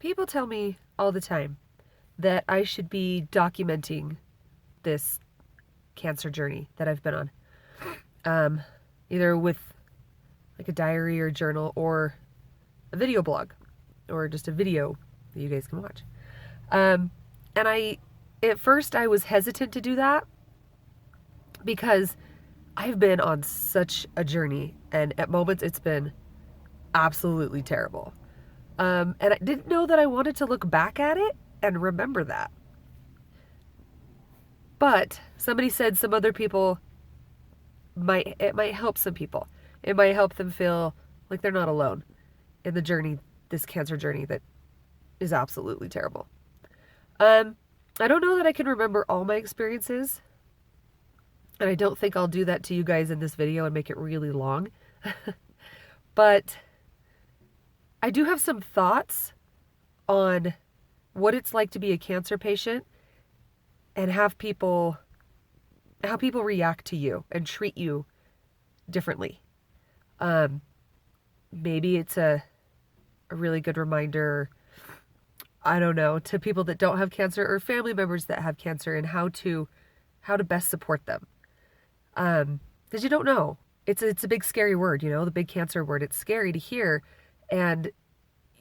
People tell me all the time that I should be documenting this cancer journey that I've been on. Either with like a diary or journal or a video blog or just a video that you guys can watch. And at first I was hesitant to do that because I've been on such a journey, and at moments it's been absolutely terrible. And I didn't know that I wanted to look back at it and remember that. But somebody said some other people it might help some people. It might help them feel like they're not alone in the journey, this cancer journey that is absolutely terrible. I don't know that I can remember all my experiences, and I don't think I'll do that to you guys in this video and make it really long. But I do have some thoughts on what it's like to be a cancer patient and how people react to you and treat you differently. Maybe it's a really good reminder, I don't know, to people that don't have cancer or family members that have cancer, and how to best support them. Because you don't know. It's a big scary word, the big cancer word. It's scary to hear. And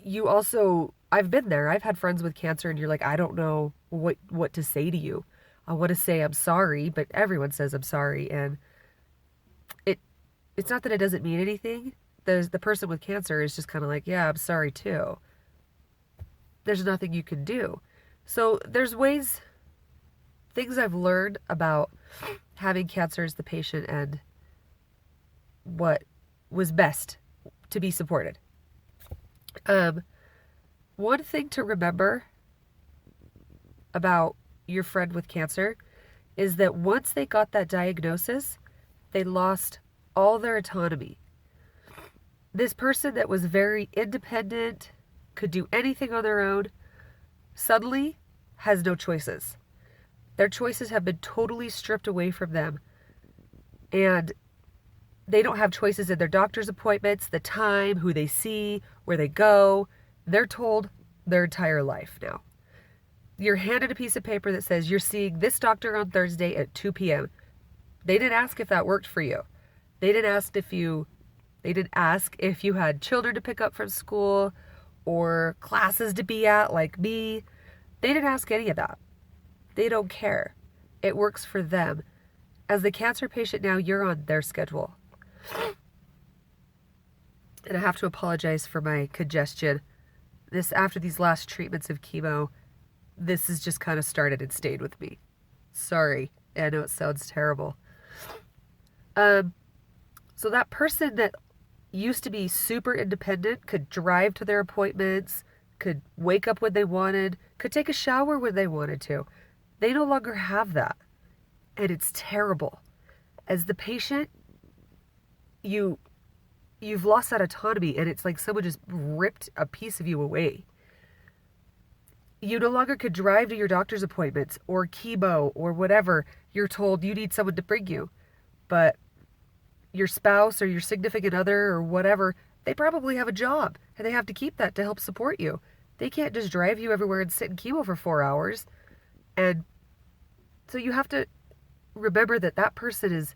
you also, I've been there. I've had friends with cancer, and you're like, I don't know what to say to you. I want to say I'm sorry, but everyone says I'm sorry, and it's not that it doesn't mean anything. The person with cancer is just kind of like, yeah, I'm sorry too. There's nothing you can do. So there's things I've learned about having cancer as the patient and what was best to be supported. One thing to remember about your friend with cancer is that once they got that diagnosis, they lost all their autonomy. This person that was very independent, could do anything on their own, suddenly has no choices. Their choices have been totally stripped away from them, and they don't have choices in their doctor's appointments, the time, who they see, where they go. They're told their entire life now. You're handed a piece of paper that says you're seeing this doctor on Thursday at 2 p.m. They didn't ask if that worked for you. They didn't ask if you had children to pick up from school or classes to be at like me. They didn't ask any of that. They don't care. It works for them. As the cancer patient now, you're on their schedule. And I have to apologize for my congestion. After these last treatments of chemo, this has just kind of started and stayed with me. Sorry. I know it sounds terrible. So that person that used to be super independent, could drive to their appointments, could wake up when they wanted, could take a shower when they wanted to. They no longer have that. And it's terrible. As the patient, you've lost that autonomy, and it's like someone just ripped a piece of you away. You no longer could drive to your doctor's appointments or chemo or whatever. You're told you need someone to bring you. But your spouse or your significant other or whatever, they probably have a job, and they have to keep that to help support you. They can't just drive you everywhere and sit in chemo for 4 hours. And so you have to remember that person is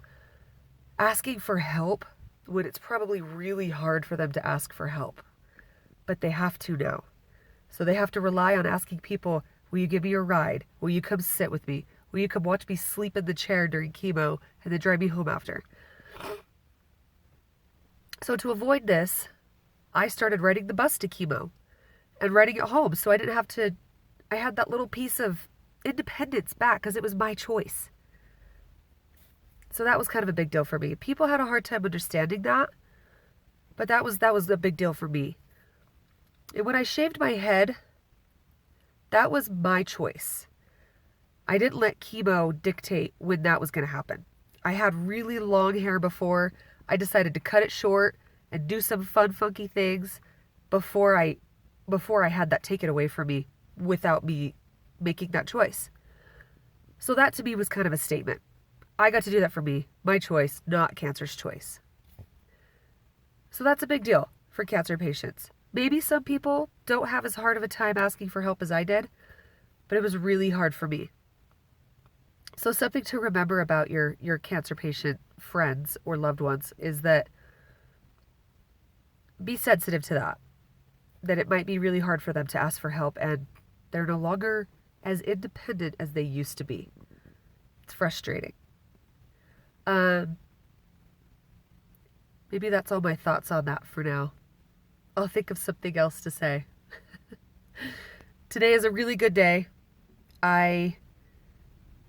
asking for help when it's probably really hard for them to ask for help. But they have to now. So they have to rely on asking people, will you give me a ride? Will you come sit with me? Will you come watch me sleep in the chair during chemo and then drive me home after? So to avoid this, I started riding the bus to chemo and riding it home, so I didn't have to, I had that little piece of independence back because it was my choice. So that was kind of a big deal for me. People had a hard time understanding that, but that was a big deal for me. And when I shaved my head, that was my choice. I didn't let chemo dictate when that was going to happen. I had really long hair before. I decided to cut it short and do some fun, funky things before I had that taken away from me without me making that choice. So that to me was kind of a statement. I got to do that for me, my choice, not cancer's choice. So that's a big deal for cancer patients. Maybe some people don't have as hard of a time asking for help as I did, but it was really hard for me. So something to remember about your cancer patient friends or loved ones is that be sensitive to that it might be really hard for them to ask for help, and they're no longer as independent as they used to be. It's frustrating. Maybe that's all my thoughts on that for now. I'll think of something else to say. Today is a really good day. I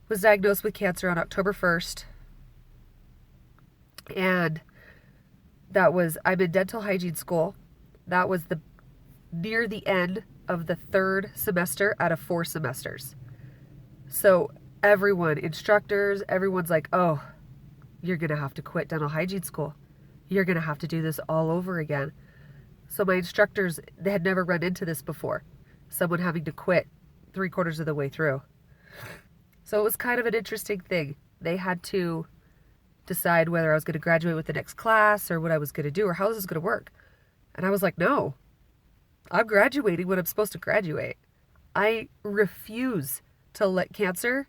was diagnosed with cancer on October 1st. And I'm in dental hygiene school. That was near the end of the 3rd semester out of 4 semesters. So everyone, instructors, everyone's like, oh, you're going to have to quit dental hygiene school. You're going to have to do this all over again. So my instructors, they had never run into this before. Someone having to quit 3/4 of the way through. So it was kind of an interesting thing. They had to decide whether I was going to graduate with the next class or what I was going to do or how this is going to work. And I was like, no, I'm graduating when I'm supposed to graduate. I refuse to let cancer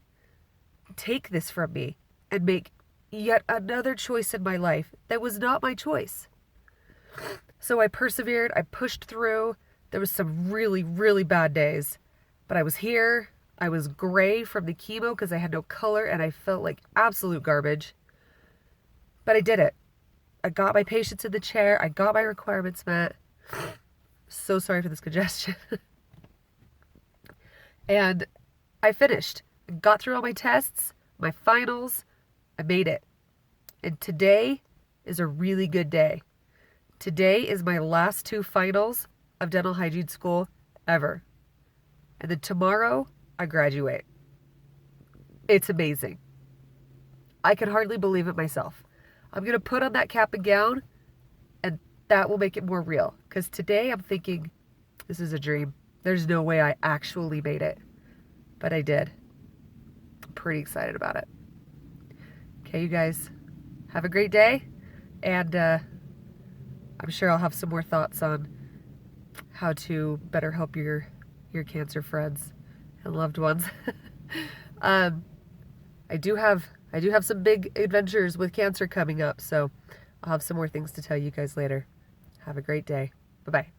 take this from me and make yet another choice in my life that was not my choice. So I persevered, I pushed through. There was some really, really bad days, but I was here. I was gray from the chemo because I had no color and I felt like absolute garbage. But I did it. I got my patients in the chair. I got my requirements met. So sorry for this congestion. And I finished. I got through all my tests, my finals. I made it. And today is a really good day. Today is my last 2 finals of dental hygiene school ever. And then tomorrow, I graduate. It's amazing. I can hardly believe it myself. I'm going to put on that cap and gown, and that will make it more real. Because today I'm thinking, this is a dream. There's no way I actually made it. But I did. I'm pretty excited about it. Okay, you guys, have a great day. And I'm sure I'll have some more thoughts on how to better help your cancer friends and loved ones. I do have some big adventures with cancer coming up, so I'll have some more things to tell you guys later. Have a great day. Bye-bye.